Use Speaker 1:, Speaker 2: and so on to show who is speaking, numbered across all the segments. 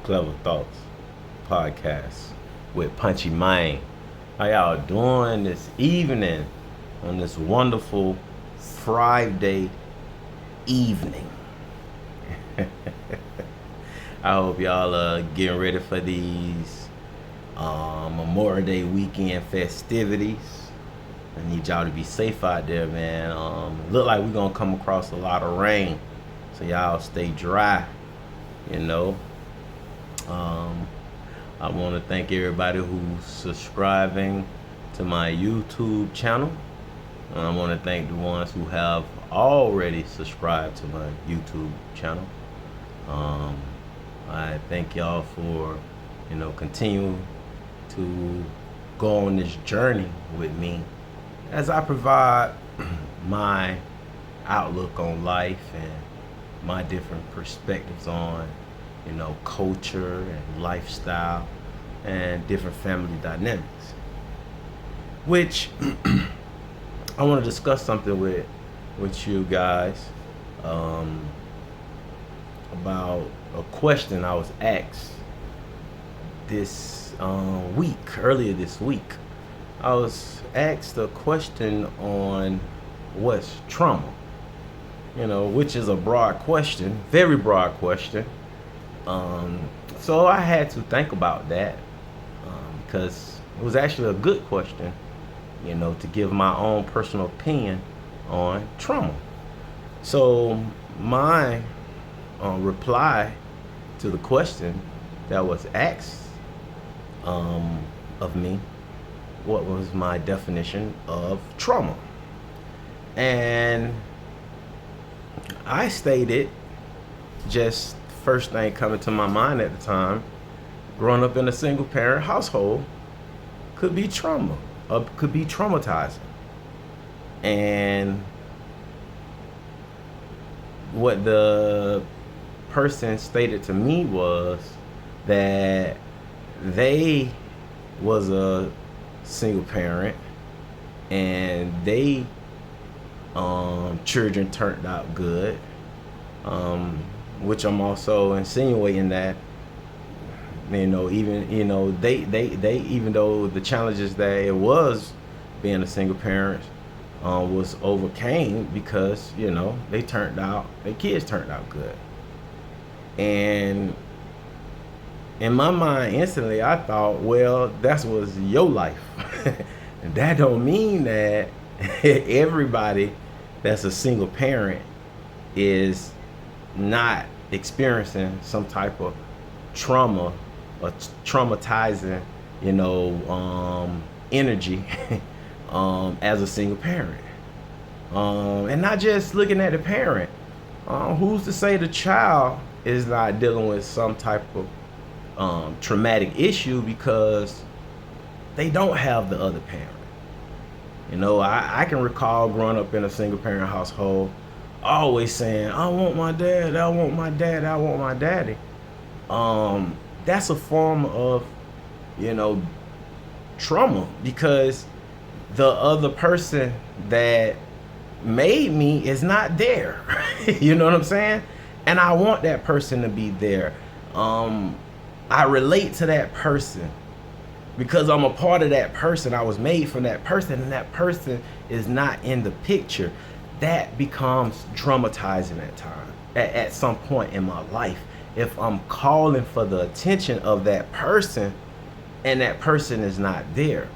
Speaker 1: McClever Thoughts podcast with Punchie Man. How y'all doing this evening on this wonderful Friday evening? I hope y'all are getting ready for these Memorial Day weekend festivities. I need y'all to be safe out there, man. Look like we're gonna come across a lot of rain, so y'all stay dry. You know, I want to thank everybody who's subscribing to my YouTube channel. I want to thank the ones who have already subscribed to my YouTube channel. I thank y'all for, continuing to go on this journey with me as I provide my outlook on life and my different perspectives on, culture and lifestyle and different family dynamics. Which I want to discuss something with you guys about a question I was asked earlier this week. I was asked a question on what's trauma, which is a broad question, very broad question. So I had to think about that because it was actually a good question, to give my own personal opinion on trauma. So my reply to the question that was asked of me, what was my definition of trauma? And I stated, just first thing coming to my mind at the time, growing up in a single parent household could be trauma, could be traumatizing. And what the person stated to me was that they was a single parent and they children turned out good, which I'm also insinuating that they even though the challenges that it was being a single parent was overcame because their kids turned out good. And in my mind instantly I thought, well, that was your life. And that don't mean that everybody that's a single parent is not experiencing some type of trauma or traumatizing energy as a single parent, and not just looking at the parent. Who's to say the child is not dealing with some type of traumatic issue because they don't have the other parent? I can recall growing up in a single parent household always saying, I want my dad, I want my dad, I want my daddy. That's a form of trauma because the other person that made me is not there. You know what I'm saying? And I want that person to be there. I relate to that person because I'm a part of that person. I was made from that person, and that person is not in the picture. That becomes traumatizing at some point in my life. If I'm calling for the attention of that person and that person is not there,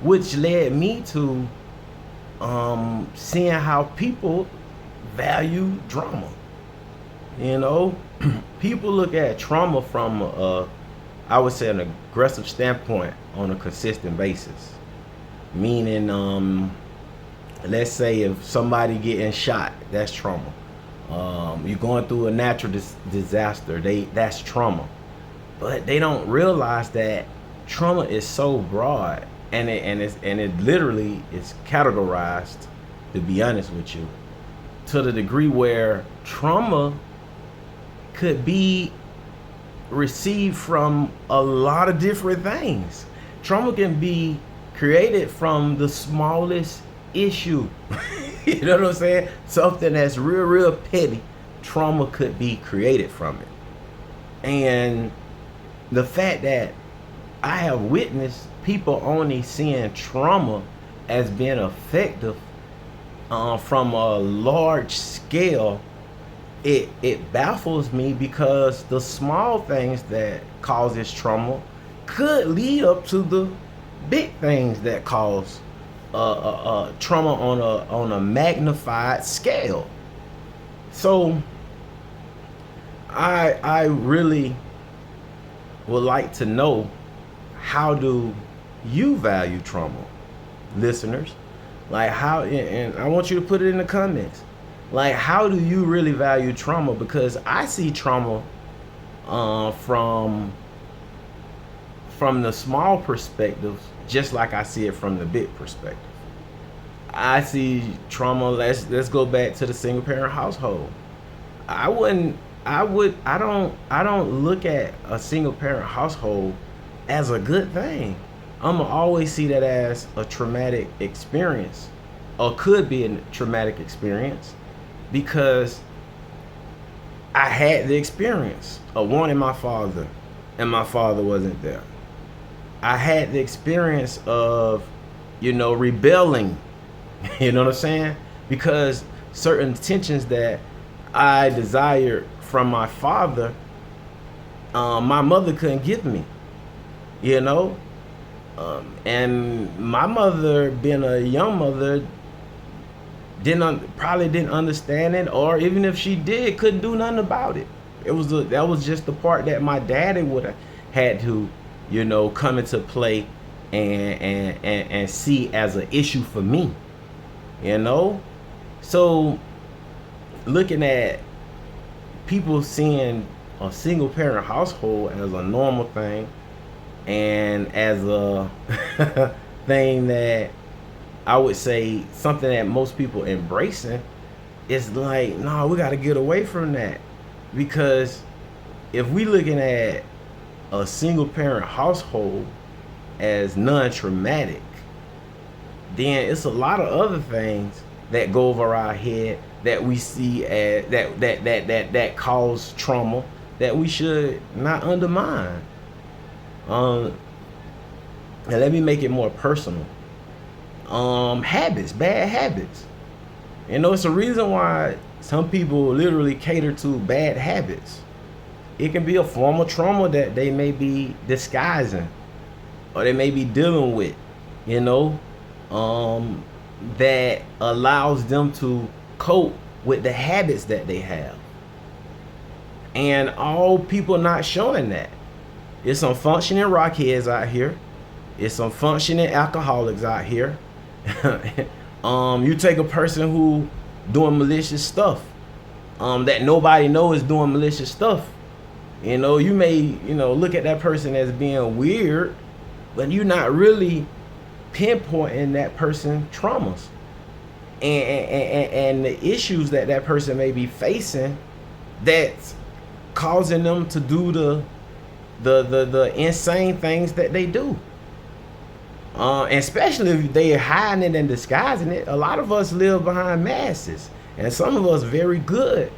Speaker 1: which led me to seeing how people value drama. People look at trauma from I would say an aggressive standpoint on a consistent basis. Meaning, let's say if somebody getting shot, that's trauma. You're going through a natural disaster, that's trauma. But they don't realize that trauma is so broad, and it literally is categorized, to be honest with you, to the degree where trauma could be received from a lot of different things. Trauma can be created from the smallest issue. You know what I'm saying? Something that's real petty, trauma could be created from it. And the fact that I have witnessed people only seeing trauma as being effective from a large scale, it baffles me, because the small things that causes trauma could lead up to the big things that cause trauma on a magnified scale. So I really would like to know, how do you value trauma, listeners? Like, how, and I want you to put it in the comments. Like, how do you really value trauma? Because I see trauma from the small perspectives, just like I see it from the big perspective. I see trauma. Let's go back to the single parent household. I don't look at a single parent household as a good thing. I'm gonna always see that as a traumatic experience, or could be a traumatic experience, because I had the experience of wanting my father, and my father wasn't there. I had the experience of, rebelling, you know what I'm saying? Because certain tensions that I desired from my father, my mother couldn't give me, and my mother, being a young mother, probably didn't understand it, or even if she did, couldn't do nothing about it. That was just the part that my daddy would have had to, come into play and see as an issue for me, So looking at people seeing a single parent household as a normal thing, and as a thing that I would say something that most people embracing, it's like, no, we got to get away from that. Because if we looking at a single parent household as non-traumatic, then it's a lot of other things that go over our head that we see as that cause trauma, that we should not undermine. And let me make it more personal. Habits, bad habits. It's a reason why some people literally cater to bad habits. It can be a form of trauma that they may be disguising, or they may be dealing with, that allows them to cope with the habits that they have. And all people not showing that. It's some functioning rockheads out here. It's some functioning alcoholics out here. You take a person who doing malicious stuff, that nobody knows is doing malicious stuff. You may, look at that person as being weird, but you're not really pinpointing that person's traumas and the issues that person may be facing, that's causing them to do the insane things that they do. Especially if they are hiding it and disguising it. A lot of us live behind masks, and some of us very good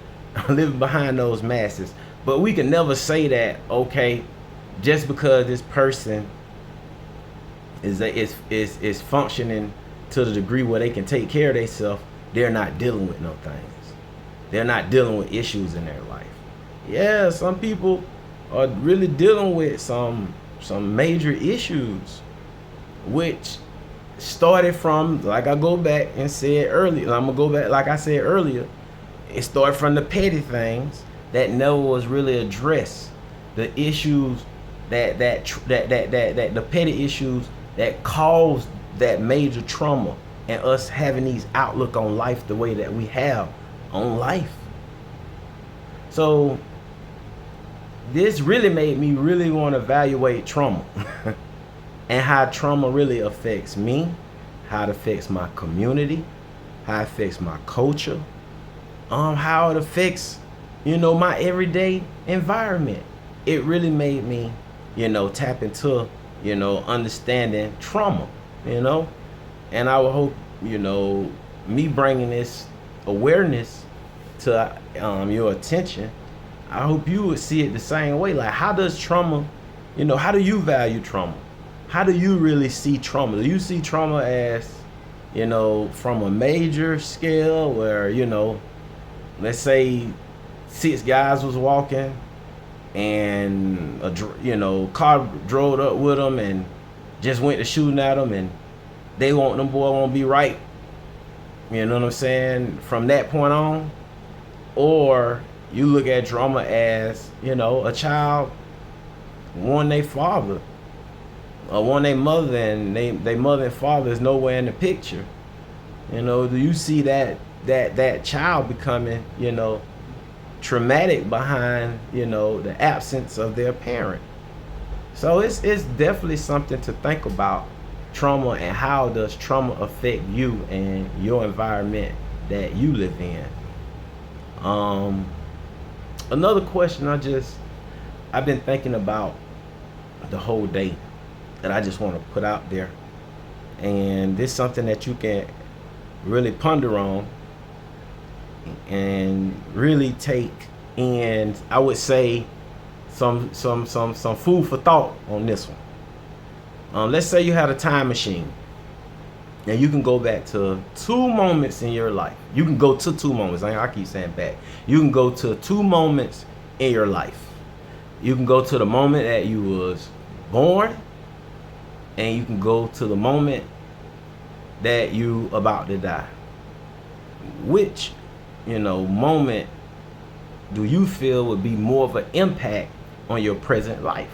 Speaker 1: living behind those masks. But we can never say that, okay, just because this person is functioning to the degree where they can take care of themselves, they're not dealing with no things. They're not dealing with issues in their life. Yeah, some people are really dealing with some major issues, which started from, like I go back and said earlier, I'm gonna go back like I said earlier, it started from the petty things that never was really addressed. The issues that the petty issues that caused that major trauma, and us having these outlook on life the way that we have on life. So this really made me really want to evaluate trauma and how trauma really affects me, how it affects my community, how it affects my culture, how it affects, my everyday environment. It really made me, tap into, understanding trauma, and I would hope, me bringing this awareness to your attention, I hope you would see it the same way. Like, how does trauma, how do you value trauma? How do you really see trauma? Do you see trauma as, from a major scale where, let's say 6 guys was walking and car drove up with them and just went to shooting at them, and them boy won't be right, you know what I'm saying, from that point on? Or you look at trauma as, a child won their father or won their mother, and they mother and father is nowhere in the picture. Do you see that child becoming, traumatic behind, the absence of their parent? So it's definitely something to think about, trauma, and how does trauma affect you and your environment that you live in. Another question I've been thinking about the whole day that I just want to put out there, and this is something that you can really ponder on and really take in, I would say, some food for thought on this one. Let's say you had a time machine and you can go back to 2 moments in your life. You can go to 2 moments. I keep saying back. You can go to 2 moments in your life. You can go to the moment that you was born, and you can go to the moment that you about to die. Which, moment do you feel would be more of an impact on your present life?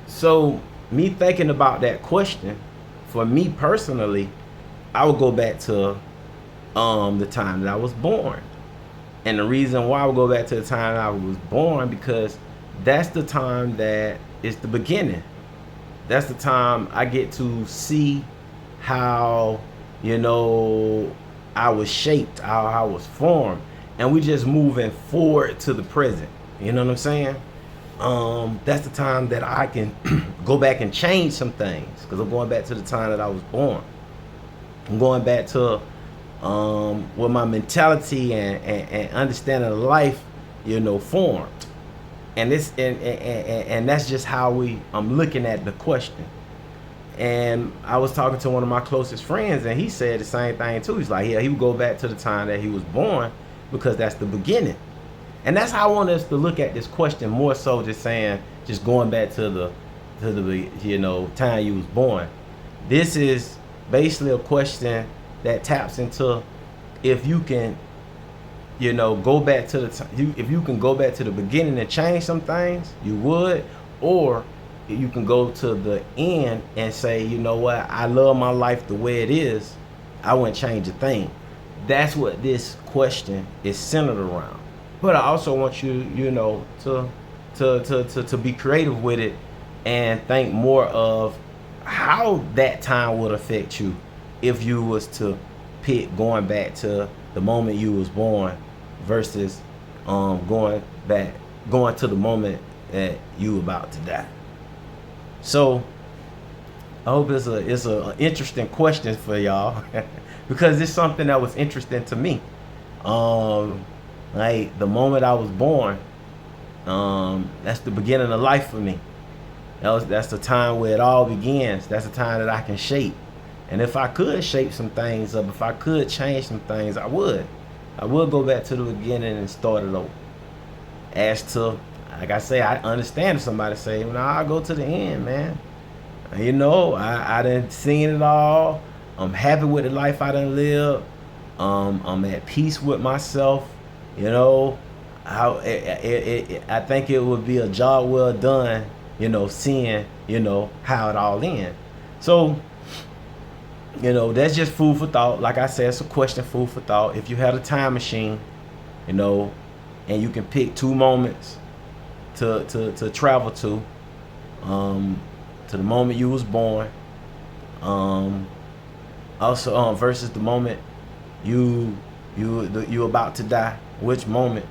Speaker 1: So, me thinking about that question, for me personally, I would go back to the time that I was born. And the reason why I would go back to the time that I was born, because that's the time that is the beginning. That's the time I get to see how, I was shaped, how I was formed. And we just moving forward to the present. You know what I'm saying? That's the time that I can go back and change some things, because I'm going back to the time that I was born. I'm going back to where my mentality and understanding of life, formed. And this and that's just how I'm looking at the question. And I was talking to one of my closest friends, and he said the same thing too. He's like, yeah, he would go back to the time that he was born, because that's the beginning. And that's how I want us to look at this question, more so just going back to the time you was born. This is basically a question that taps into if you can, go back to if you can go back to the beginning and change some things, you would, or you can go to the end and say, you know what, I love my life the way it is, I wouldn't change a thing. That's what this question is centered around. But I also want you, to be creative with it and think more of how that time would affect you if you was to pick going back to the moment you was born versus going to the moment that you about to die. So I hope it's a interesting question for y'all because it's something that was interesting to me. Like the moment I was born, that's the beginning of life for me. That's the time where it all begins. That's the time that I can shape. And if I could shape some things up, if I could change some things, I would. I would go back to the beginning and start it over. As to, like I say, I understand if somebody say, I'll go to the end, man. I done seen it all. I'm happy with the life I done lived. I'm at peace with myself. I think it would be a job well done, seeing, how it all ends. So, that's just food for thought. Like I said, it's a question, food for thought. If you had a time machine, and you can pick 2 moments to travel to the moment you was born, also versus the moment you about to die, which moment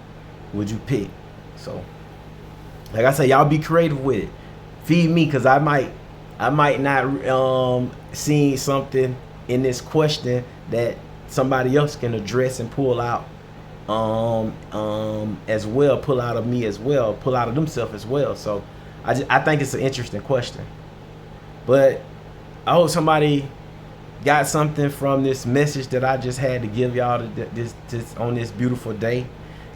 Speaker 1: would you pick? So, like I said, y'all be creative with it. Feed me, because I might not see something in this question that somebody else can address and pull out as well, pull out of me as well, pull out of themselves as well. So I think it's an interesting question. But I hope somebody got something from this message that I just had to give y'all this on this beautiful day.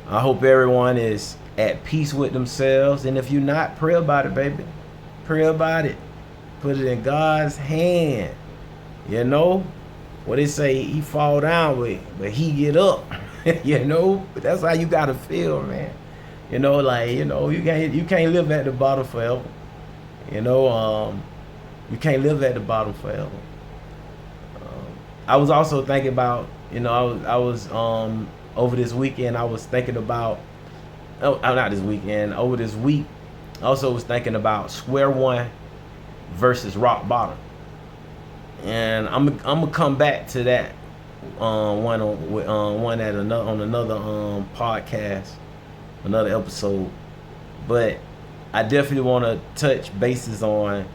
Speaker 1: I hope everyone is at peace with themselves, and if you're not, pray about it, baby. Pray about it. Put it in God's hand. You know what they say, he fall down with, but he get up. You know, that's how you gotta feel, man. You know, like, you know, you can't live at the bottom forever. You know, you can't live at the bottom forever. I was also thinking about, you know, I was over this weekend, I was thinking about, not this weekend, over this week, I also was thinking about square one versus rock bottom. And I'm gonna come back to that one on another podcast, another episode. But I definitely want to touch bases on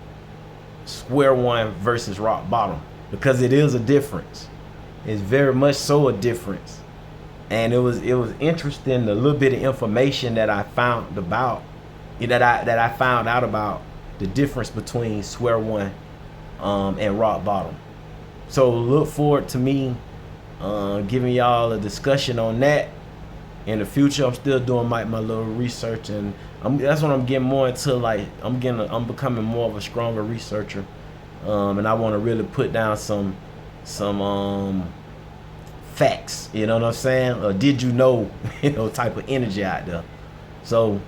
Speaker 1: square one versus rock bottom, because it is a difference. It's very much so a difference. And it was interesting, the little bit of information that I found about, that I found out about the difference between square one and rock bottom. So look forward to me giving y'all a discussion on that in the future. I'm still doing my little research, and that's what I'm getting more into. Like I'm becoming more of a stronger researcher, and I want to really put down some facts. You know what I'm saying? Or did you know? You know, type of energy out there. So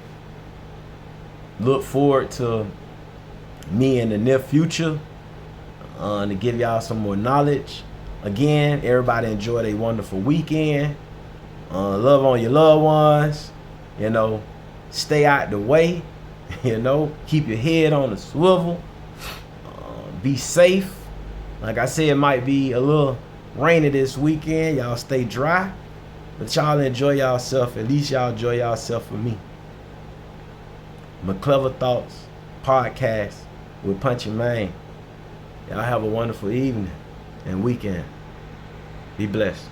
Speaker 1: look forward to me in the near future to give y'all some more knowledge. Again, everybody enjoy a wonderful weekend. Love on your loved ones. You know, stay out the way. You know, keep your head on the swivel. Be safe. Like I said, it might be a little rainy this weekend. Y'all stay dry, but y'all enjoy y'allself. At least y'all enjoy y'allself with me. McClever Thoughts podcast with Punchie, man. Y'all have a wonderful evening and weekend. Be blessed.